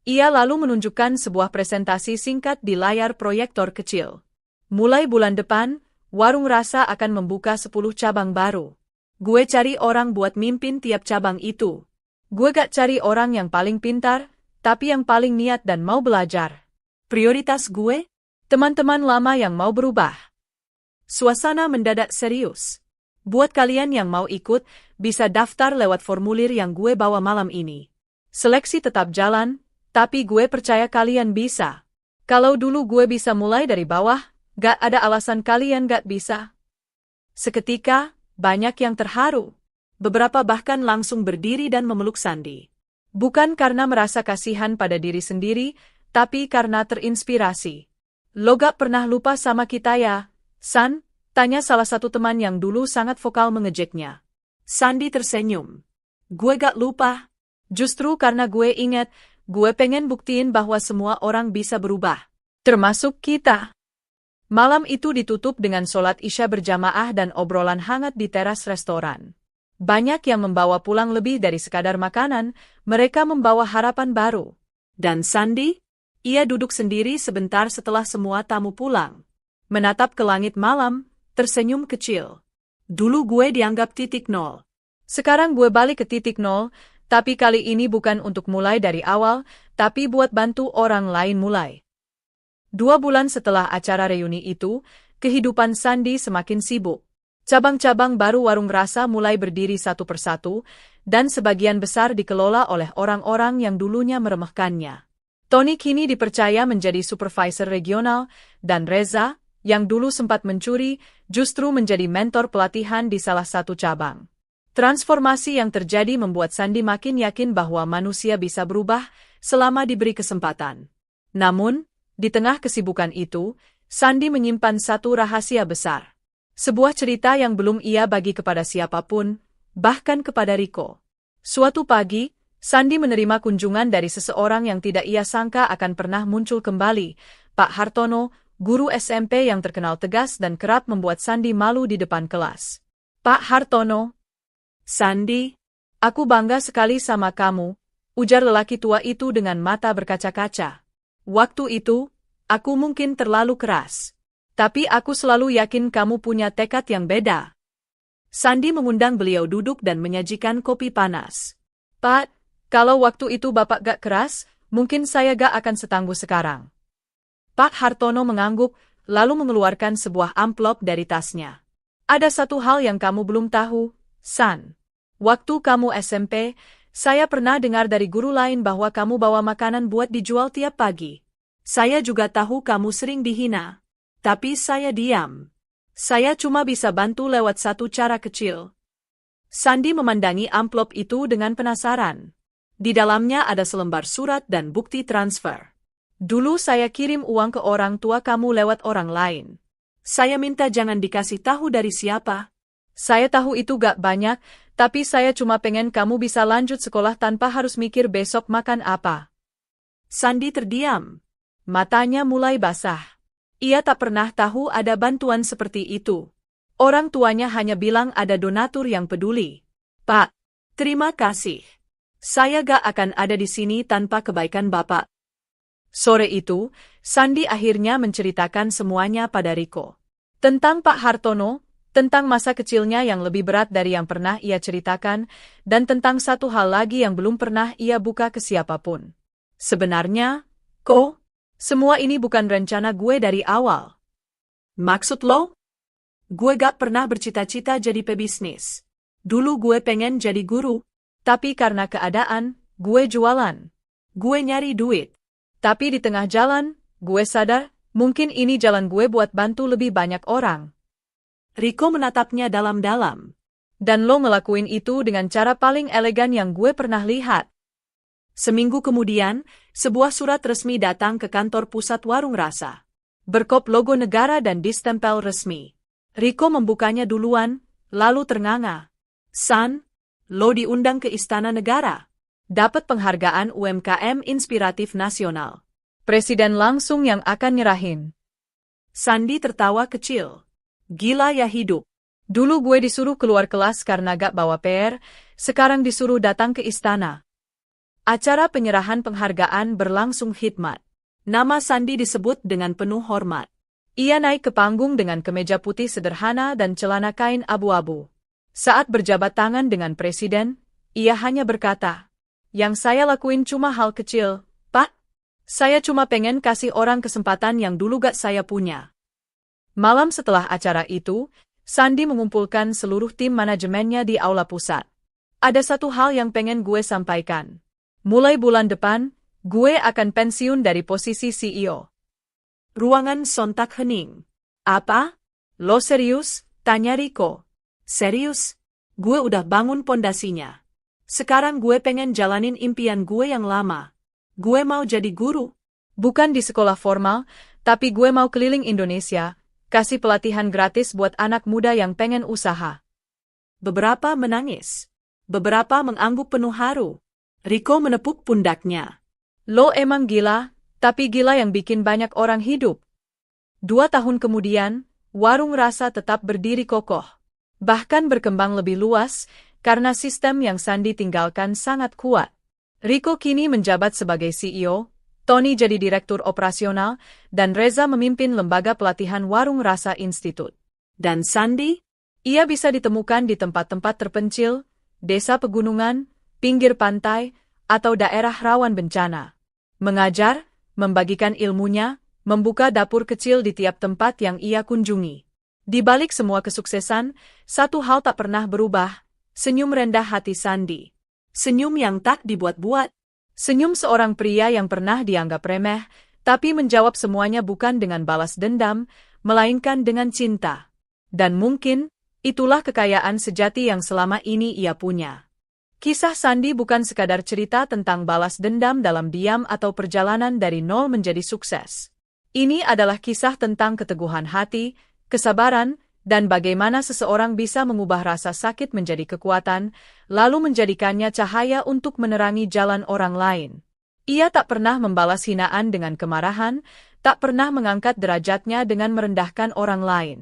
Ia lalu menunjukkan sebuah presentasi singkat di layar proyektor kecil. Mulai bulan depan, warung rasa akan membuka 10 cabang baru. Gue cari orang buat mimpin tiap cabang itu. Gue gak cari orang yang paling pintar, tapi yang paling niat dan mau belajar. Prioritas gue? Teman-teman lama yang mau berubah. Suasana mendadak serius. Buat kalian yang mau ikut, bisa daftar lewat formulir yang gue bawa malam ini. Seleksi tetap jalan, tapi gue percaya kalian bisa. Kalau dulu gue bisa mulai dari bawah, gak ada alasan kalian gak bisa. Seketika, banyak yang terharu. Beberapa bahkan langsung berdiri dan memeluk Sandy. Bukan karena merasa kasihan pada diri sendiri, tapi karena terinspirasi. Lo gak pernah lupa sama kita ya, San? Tanya salah satu teman yang dulu sangat vokal mengejeknya. Sandy tersenyum. Gue gak lupa. Justru karena gue ingat, gue pengen buktiin bahwa semua orang bisa berubah. Termasuk kita. Malam itu ditutup dengan sholat Isya berjamaah dan obrolan hangat di teras restoran. Banyak yang membawa pulang lebih dari sekadar makanan, mereka membawa harapan baru. Dan Sandy? Ia duduk sendiri sebentar setelah semua tamu pulang. Menatap ke langit malam, tersenyum kecil. Dulu gue dianggap titik nol. Sekarang gue balik ke titik nol, tapi kali ini bukan untuk mulai dari awal, tapi buat bantu orang lain mulai. 2 bulan setelah acara reuni itu, kehidupan Sandy semakin sibuk. Cabang-cabang baru warung rasa mulai berdiri satu persatu, dan sebagian besar dikelola oleh orang-orang yang dulunya meremehkannya. Tony kini dipercaya menjadi supervisor regional, dan Reza, yang dulu sempat mencuri, justru menjadi mentor pelatihan di salah satu cabang. Transformasi yang terjadi membuat Sandy makin yakin bahwa manusia bisa berubah selama diberi kesempatan. Namun, di tengah kesibukan itu, Sandy menyimpan satu rahasia besar. Sebuah cerita yang belum ia bagi kepada siapapun, bahkan kepada Rico. Suatu pagi, Sandy menerima kunjungan dari seseorang yang tidak ia sangka akan pernah muncul kembali, Pak Hartono, guru SMP yang terkenal tegas dan kerap membuat Sandy malu di depan kelas. Pak Hartono. Sandy, aku bangga sekali sama kamu, ujar lelaki tua itu dengan mata berkaca-kaca. Waktu itu, aku mungkin terlalu keras. Tapi aku selalu yakin kamu punya tekad yang beda. Sandy mengundang beliau duduk dan menyajikan kopi panas. Pak, kalau waktu itu Bapak gak keras, mungkin saya gak akan setangguh sekarang. Pak Hartono mengangguk, lalu mengeluarkan sebuah amplop dari tasnya. Ada satu hal yang kamu belum tahu, San. Waktu kamu SMP, saya pernah dengar dari guru lain bahwa kamu bawa makanan buat dijual tiap pagi. Saya juga tahu kamu sering dihina. Tapi saya diam. Saya cuma bisa bantu lewat satu cara kecil. Sandy memandangi amplop itu dengan penasaran. Di dalamnya ada selembar surat dan bukti transfer. Dulu saya kirim uang ke orang tua kamu lewat orang lain. Saya minta jangan dikasih tahu dari siapa. Saya tahu itu gak banyak, tapi saya cuma pengen kamu bisa lanjut sekolah tanpa harus mikir besok makan apa. Sandy terdiam. Matanya mulai basah. Ia tak pernah tahu ada bantuan seperti itu. Orang tuanya hanya bilang ada donatur yang peduli. Pak, terima kasih. Saya gak akan ada di sini tanpa kebaikan Bapak. Sore itu, Sandy akhirnya menceritakan semuanya pada Rico. Tentang Pak Hartono, tentang masa kecilnya yang lebih berat dari yang pernah ia ceritakan, dan tentang satu hal lagi yang belum pernah ia buka ke siapapun. Sebenarnya, semua ini bukan rencana gue dari awal. Maksud lo? Gue gak pernah bercita-cita jadi pebisnis. Dulu gue pengen jadi guru, tapi karena keadaan, gue jualan. Gue nyari duit. Tapi di tengah jalan, gue sadar, mungkin ini jalan gue buat bantu lebih banyak orang. Rico menatapnya dalam-dalam. Dan lo ngelakuin itu dengan cara paling elegan yang gue pernah lihat. Seminggu kemudian, sebuah surat resmi datang ke kantor pusat Warung Rasa. Berkop logo negara dan distempel resmi. Rico membukanya duluan, lalu ternganga. San, lo diundang ke Istana Negara. Dapat penghargaan UMKM Inspiratif Nasional. Presiden langsung yang akan nyerahin. Sandi tertawa kecil. Gila ya hidup. Dulu gue disuruh keluar kelas karena gak bawa PR, sekarang disuruh datang ke istana. Acara penyerahan penghargaan berlangsung khidmat. Nama Sandi disebut dengan penuh hormat. Ia naik ke panggung dengan kemeja putih sederhana dan celana kain abu-abu. Saat berjabat tangan dengan presiden, ia hanya berkata, "Yang saya lakuin cuma hal kecil, Pak. Saya cuma pengen kasih orang kesempatan yang dulu gak saya punya." Malam setelah acara itu, Sandi mengumpulkan seluruh tim manajemennya di aula pusat. Ada satu hal yang pengen gue sampaikan. Mulai bulan depan, gue akan pensiun dari posisi CEO. Ruangan sontak hening. Apa? Lo serius? Tanya Rico. Serius? Gue udah bangun pondasinya. Sekarang gue pengen jalanin impian gue yang lama. Gue mau jadi guru. Bukan di sekolah formal, tapi gue mau keliling Indonesia, kasih pelatihan gratis buat anak muda yang pengen usaha. Beberapa menangis. Beberapa mengangguk penuh haru. Rico menepuk pundaknya. Lo emang gila, tapi gila yang bikin banyak orang hidup. 2 tahun kemudian, Warung Rasa tetap berdiri kokoh. Bahkan berkembang lebih luas, karena sistem yang Sandi tinggalkan sangat kuat. Rico kini menjabat sebagai CEO, Tony jadi direktur operasional, dan Reza memimpin lembaga pelatihan Warung Rasa Institute. Dan Sandi? Ia bisa ditemukan di tempat-tempat terpencil, desa pegunungan, pinggir pantai, atau daerah rawan bencana. Mengajar, membagikan ilmunya, membuka dapur kecil di tiap tempat yang ia kunjungi. Di balik semua kesuksesan, satu hal tak pernah berubah, senyum rendah hati Sandi. Senyum yang tak dibuat-buat. Senyum seorang pria yang pernah dianggap remeh, tapi menjawab semuanya bukan dengan balas dendam, melainkan dengan cinta. Dan mungkin, itulah kekayaan sejati yang selama ini ia punya. Kisah Sandi bukan sekadar cerita tentang balas dendam dalam diam atau perjalanan dari nol menjadi sukses. Ini adalah kisah tentang keteguhan hati, kesabaran, dan bagaimana seseorang bisa mengubah rasa sakit menjadi kekuatan, lalu menjadikannya cahaya untuk menerangi jalan orang lain. Ia tak pernah membalas hinaan dengan kemarahan, tak pernah mengangkat derajatnya dengan merendahkan orang lain.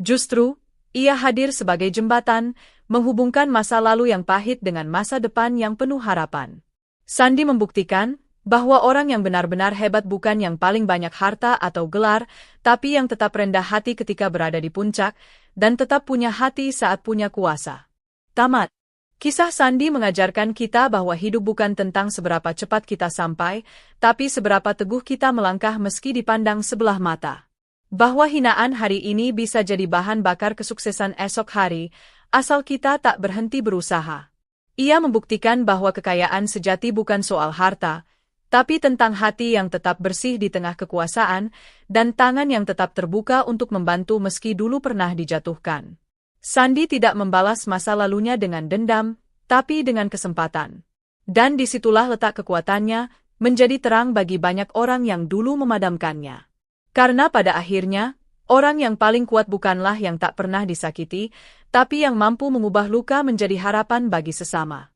Justru, ia hadir sebagai jembatan, menghubungkan masa lalu yang pahit dengan masa depan yang penuh harapan. Sandi membuktikan bahwa orang yang benar-benar hebat bukan yang paling banyak harta atau gelar, tapi yang tetap rendah hati ketika berada di puncak, dan tetap punya hati saat punya kuasa. Tamat. Kisah Sandi mengajarkan kita bahwa hidup bukan tentang seberapa cepat kita sampai, tapi seberapa teguh kita melangkah meski dipandang sebelah mata. Bahwa hinaan hari ini bisa jadi bahan bakar kesuksesan esok hari, asal kita tak berhenti berusaha. Ia membuktikan bahwa kekayaan sejati bukan soal harta, tapi tentang hati yang tetap bersih di tengah kekuasaan, dan tangan yang tetap terbuka untuk membantu meski dulu pernah dijatuhkan. Sandi tidak membalas masa lalunya dengan dendam, tapi dengan kesempatan. Dan disitulah letak kekuatannya, menjadi terang bagi banyak orang yang dulu memadamkannya. Karena pada akhirnya, orang yang paling kuat bukanlah yang tak pernah disakiti, tapi yang mampu mengubah luka menjadi harapan bagi sesama.